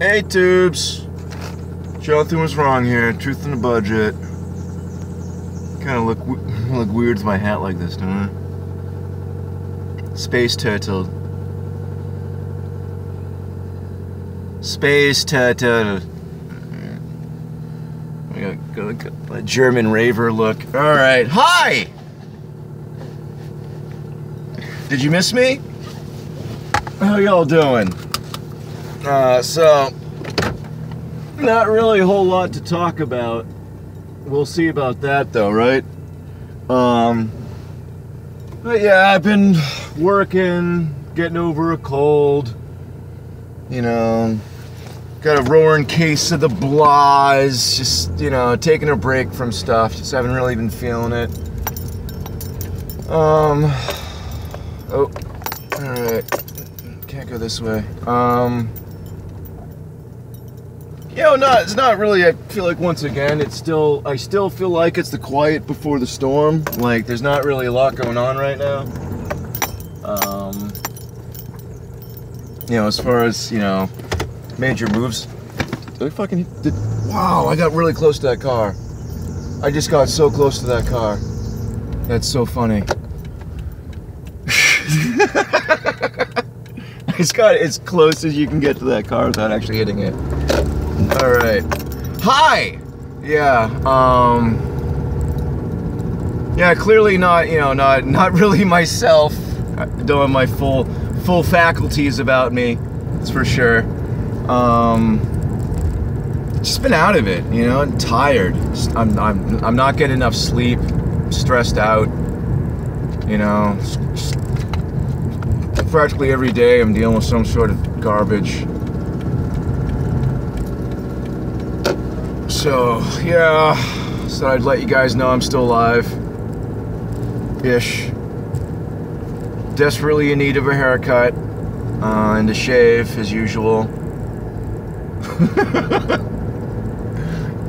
Hey tubes, Jonathan was wrong here. Truth in the budget. Kind of look weird with my hat like this, don't I? Space turtle. Space turtle. I got a German raver look. All right, hi. Did you miss me? How y'all doing? So, not really a whole lot to talk about. We'll see about that though, right? But yeah, I've been working, getting over a cold. You know, got a roaring case of the blahs. Just, you know, taking a break from stuff. Just haven't really been feeling it. Oh, all right. Can't go this way. You know, it's not really, I feel like once again, I still feel like it's the quiet before the storm. Like, there's not really a lot going on right now. You know, as far as, you know, major moves. Wow, I got really close to that car. I just got so close to that car. That's so funny. I just got as close as you can get to that car without actually hitting it. All right. Hi. Yeah. Yeah. Clearly not. You know, not really myself. I don't have my full faculties about me. That's for sure. Just been out of it. You know, I'm tired. I'm not getting enough sleep. Stressed out. You know. Practically every day I'm dealing with some sort of garbage. So, yeah, so I'd let you guys know I'm still alive-ish. Desperately in need of a haircut and a shave, as usual.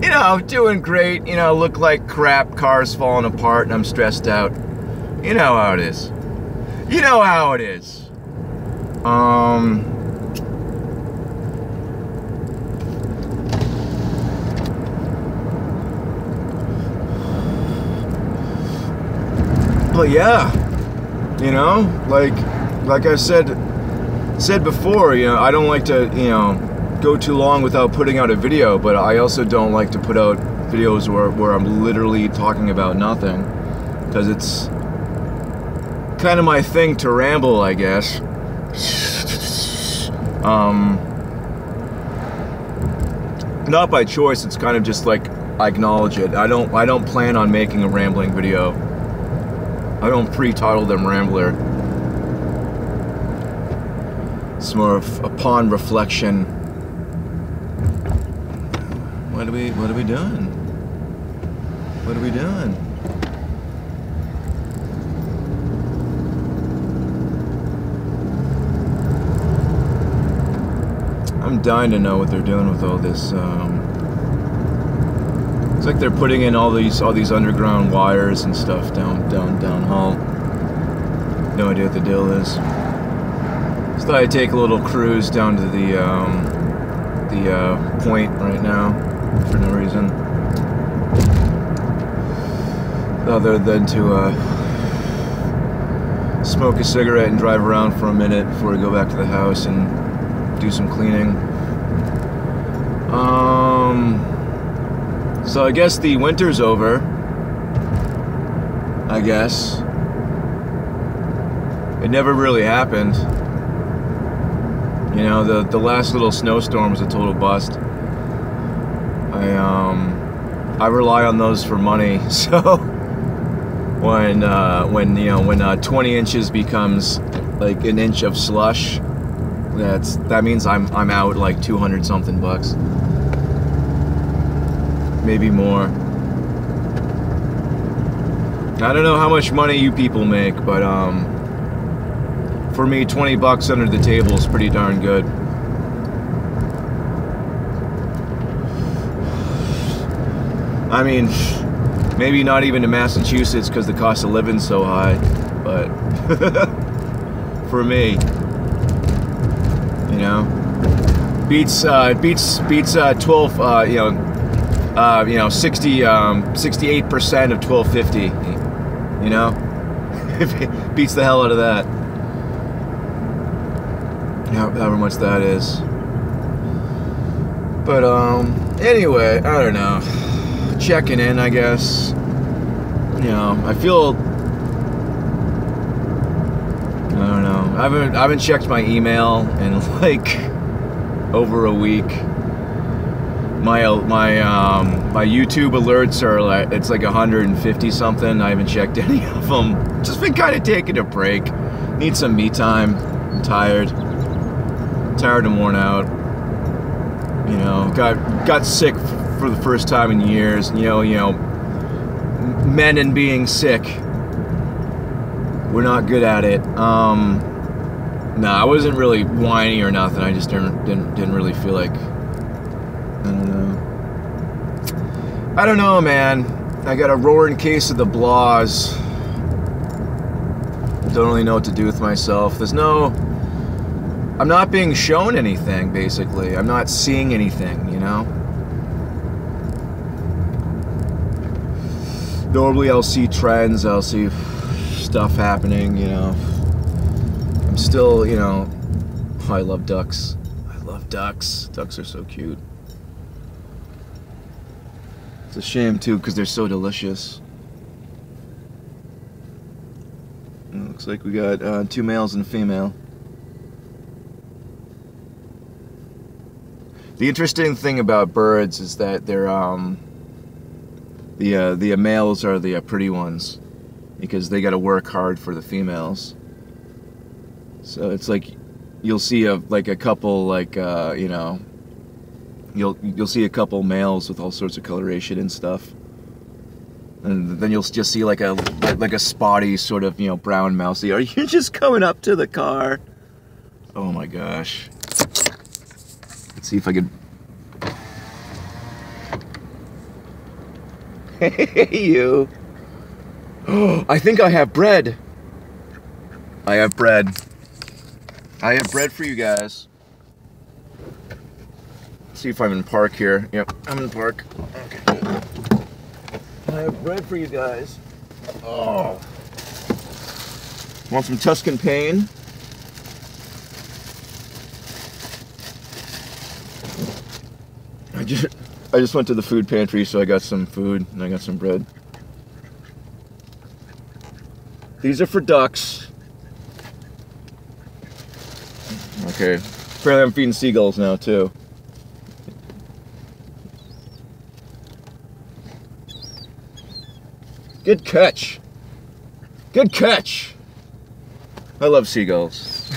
You know, doing great. You know, look like crap, cars falling apart, and I'm stressed out. You know how it is. You know how it is. But yeah, you know, like I said before, you know, I don't like to, you know, go too long without putting out a video, but I also don't like to put out videos where I'm literally talking about nothing, because it's kind of my thing to ramble, I guess. Not by choice, it's kind of just like I acknowledge it. I don't plan on making a rambling video. I don't pre-title them Rambler. It's more of upon reflection. What are we doing? What are we doing? I'm dying to know what they're doing with all this. It's like they're putting in all these underground wires and stuff down hall. No idea what the deal is. Just thought I'd take a little cruise down to the point right now for no reason, other than to smoke a cigarette and drive around for a minute before we go back to the house and do some cleaning. So I guess the winter's over. I guess. It never really happened. You know, the last little snowstorm was a total bust. I rely on those for money, so when 20 inches becomes like an inch of slush, that means I'm out like 200 something bucks. Maybe more. I don't know how much money you people make, but for me, 20 bucks under the table is pretty darn good. I mean, maybe not even in Massachusetts because the cost of living's so high, but for me, you know. beats 12, 68% of 1250. You know, beats the hell out of that. However much that is. But anyway, I don't know. Checking in, I guess. You know, I feel. I don't know. I haven't checked my email in like over a week. My YouTube alerts are like, it's like 150 something. I haven't checked any of them. Just been kind of taking a break. Need some me time. I'm tired and worn out. You know, got sick for the first time in years. You know, men and being sick. We're not good at it. No, I wasn't really whiny or nothing. I just didn't really feel like. I don't know, man. I got a roaring case of the blahs. Don't really know what to do with myself. I'm not being shown anything, basically. I'm not seeing anything, you know? Normally I'll see trends, I'll see stuff happening, you know. I'm still, you know, I love ducks. I love ducks. Ducks are so cute. It's a shame too, because they're so delicious. It looks like we got 2 males and a female. The interesting thing about birds is that they're the males are the pretty ones, because they got to work hard for the females. So it's like you'll see a couple you know. You'll see a couple males with all sorts of coloration and stuff, and then you'll just see like a spotty sort of, you know, brown mousey. Are you just coming up to the car? Oh my gosh! Let's see if I could. Hey you! Oh, I think I have bread. I have bread. I have bread for you guys. See if I'm in park here. Yep, I'm in park. Okay. I have bread for you guys. Oh. Want some Tuscan Pain? I just went to the food pantry, so I got some food and I got some bread. These are for ducks. Okay. Apparently I'm feeding seagulls now too. Good catch. Good catch. I love seagulls.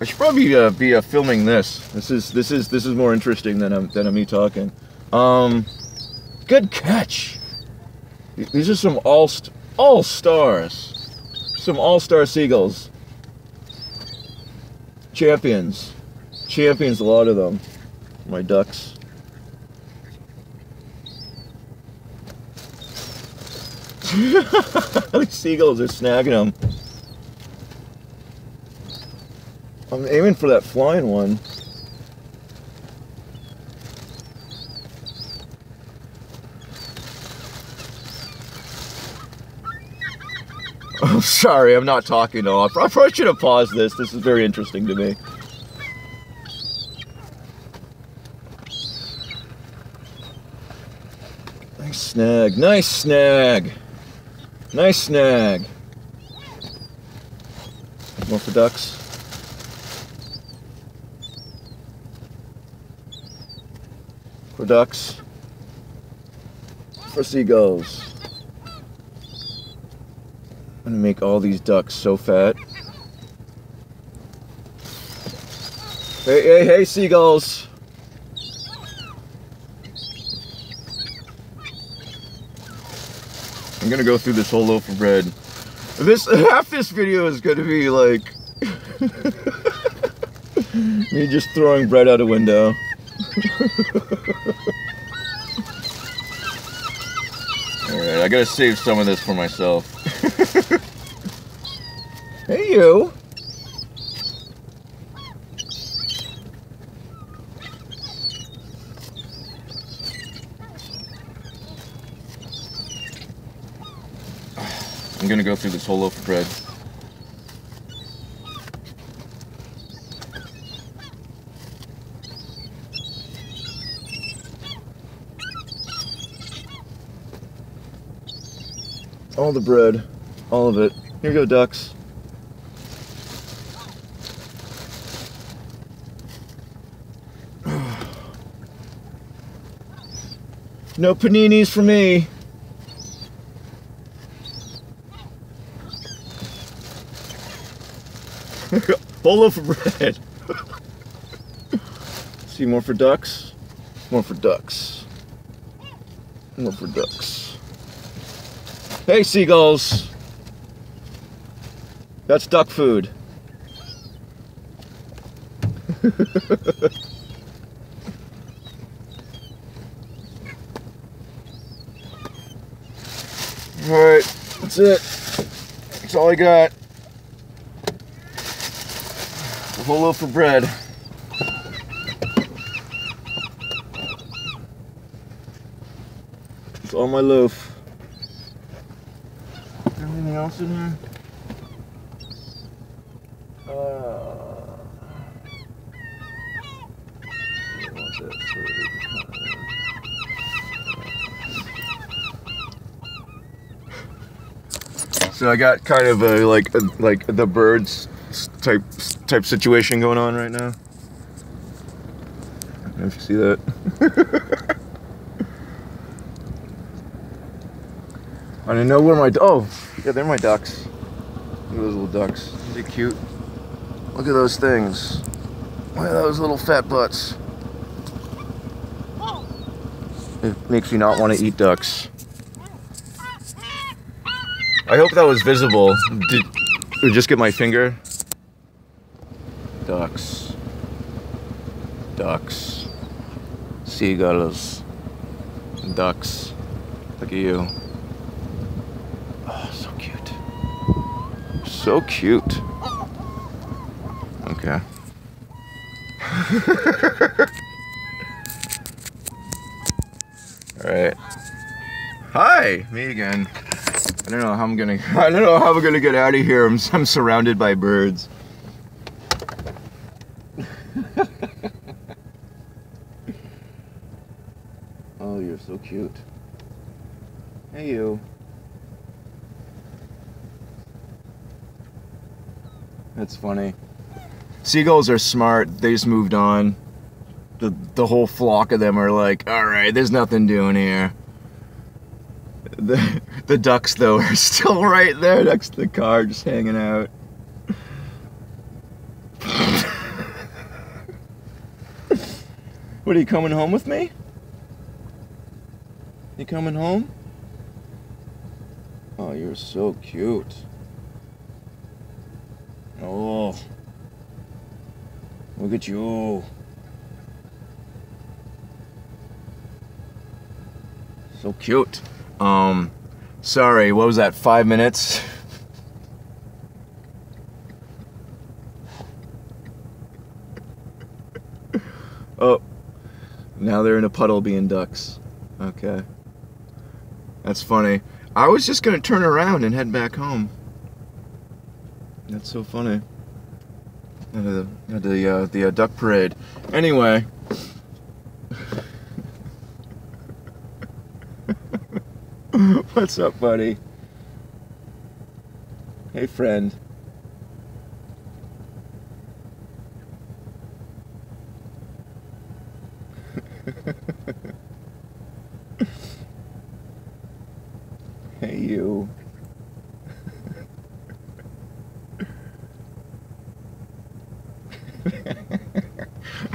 I should probably be filming this. This is more interesting than me talking. Good catch. These are some all-stars. Some all-star seagulls. Champions. Champions, a lot of them. My ducks. The seagulls are snagging them. I'm aiming for that flying one. Oh, sorry, I'm not talking at all. I probably should have paused this. This is very interesting to me. Nice snag. Nice snag. Nice snag. More for ducks. For ducks. For seagulls. I'm gonna make all these ducks so fat. Hey, hey, hey, seagulls. I'm gonna go through this whole loaf of bread. Half this video is gonna be like me just throwing bread out a window. Alright, I gotta save some of this for myself. Hey you! I'm gonna go through this whole loaf of bread. All the bread, all of it. Here you go, ducks. No paninis for me. Whole loaf of bread. See, more for ducks. More for ducks. More for ducks. Hey, seagulls. That's duck food. Alright, that's it. That's all I got. A whole loaf of bread. It's all my loaf. Is there anything else in here? So I got kind of a like the birds type situation going on right now. I don't know if you see that. I don't know where my yeah, they're my ducks. Look at those little ducks. Aren't they cute? Look at those things. Look at those little fat butts. It makes me not want to eat ducks. I hope that was visible. Did just get my finger? Ducks. Ducks. Seagulls. Ducks. Look at you. Oh, so cute. So cute. Okay. Alright. Hi! Me again. I don't know how I'm gonna get out of here. I'm surrounded by birds. Oh, you're so cute. Hey, you. That's funny. Seagulls are smart. They just moved on. The whole flock of them are like, all right, there's nothing doing here. The ducks, though, are still right there next to the car, just hanging out. What, are you coming home with me? You coming home? Oh, you're so cute. Oh. Look at you. So cute. Sorry, what was that, 5 minutes? Oh, now they're in a puddle being ducks. Okay. That's funny. I was just gonna turn around and head back home. That's so funny. The duck parade. Anyway. What's up, buddy? Hey, friend. Hey, you.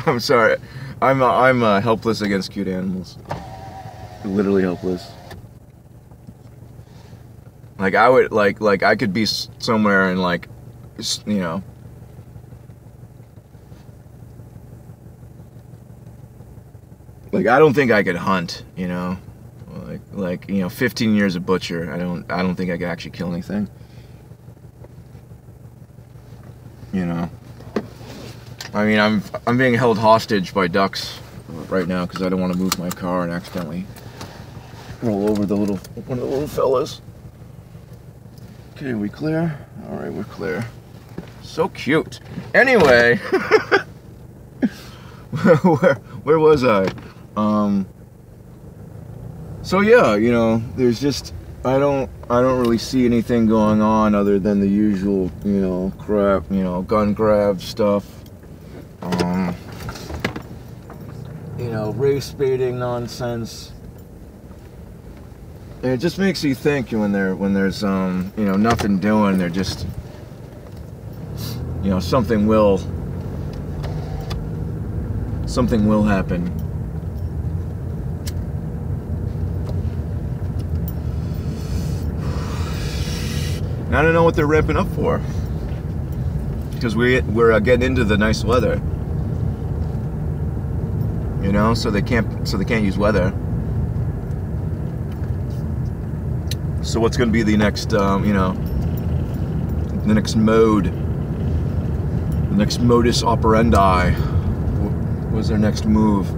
I'm sorry. I'm helpless against cute animals. Literally helpless. Like I would like I could be somewhere and like, you know. Like I don't think I could hunt, you know. Like you know, 15 years a butcher. I don't think I could actually kill anything. You know. I mean, I'm being held hostage by ducks right now because I don't want to move my car and accidentally roll over one of the little fellas. Okay, we clear? All right, we're clear. So cute. Anyway, where was I? So yeah, you know, there's just I don't really see anything going on other than the usual, you know, crap, you know, gun grab stuff. You know, race baiting nonsense. And it just makes you think when there's you know, nothing doing, they're just, you know, something will happen. And I don't know what they're ramping up for, because we're getting into the nice weather, you know, so they can't use weather. So what's going to be the next, you know, the next mode, the next modus operandi? What's their next move?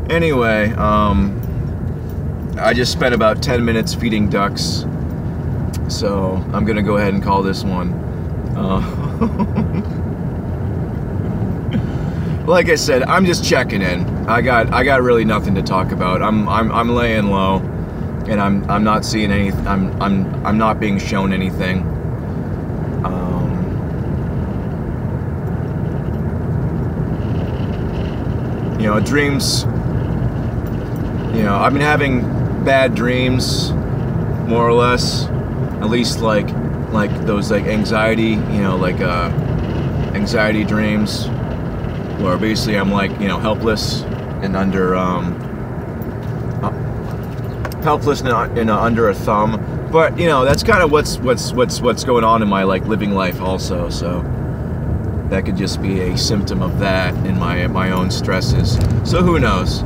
Anyway, I just spent about 10 minutes feeding ducks, so I'm going to go ahead and call this one. Like I said, I'm just checking in. I got really nothing to talk about. I'm laying low. And I'm not seeing any. I'm not being shown anything. You know, dreams. You know, I've been having bad dreams, more or less. At least like those like anxiety. You know, like anxiety dreams, where basically I'm like, you know, helpless and under helpless and under a thumb. But you know, that's kind of what's going on in my like living life also. So that could just be a symptom of that in my own stresses. So who knows?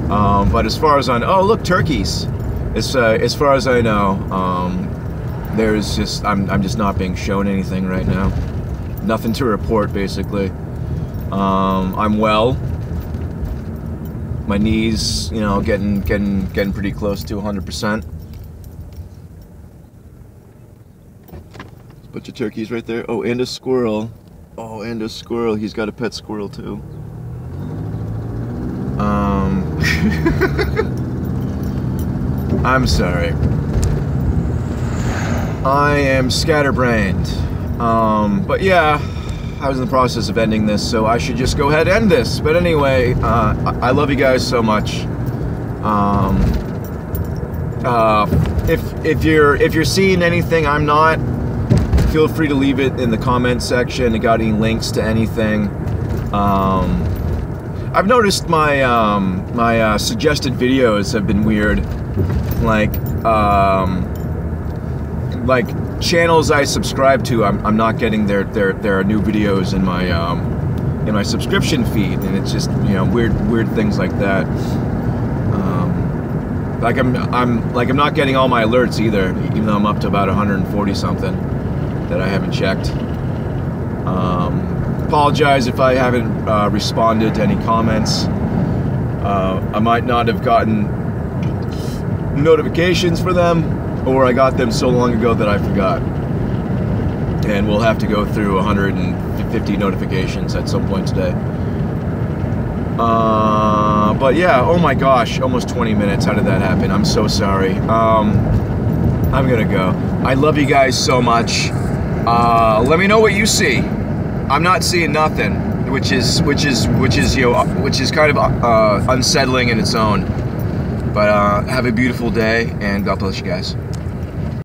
But as far as I know, oh look, turkeys. As far as I know, there's just I'm just not being shown anything right now. Nothing to report basically. I'm well. My knees, you know, getting pretty close to 100%. Bunch of turkeys right there. Oh, and a squirrel. Oh, and a squirrel. He's got a pet squirrel too. I'm sorry. I am scatterbrained. But yeah. I was in the process of ending this, so I should just go ahead and end this. But anyway, I love you guys so much. If you're seeing anything I'm not, feel free to leave it in the comment section. You got any links to anything? I've noticed my suggested videos have been weird, like channels I subscribe to, I'm not getting their new videos in my subscription feed, and it's just, you know, weird things like that. Like I'm not getting all my alerts either, even though I'm up to about 140 something that I haven't checked. Apologize if I haven't responded to any comments. I might not have gotten notifications for them, or I got them so long ago that I forgot. And we'll have to go through 150 notifications at some point today. But yeah, oh my gosh, almost 20 minutes. How did that happen? I'm so sorry. I'm gonna go. I love you guys so much. Let me know what you see. I'm not seeing nothing, which is you know, which is kind of unsettling in its own. But have a beautiful day, and God bless you guys.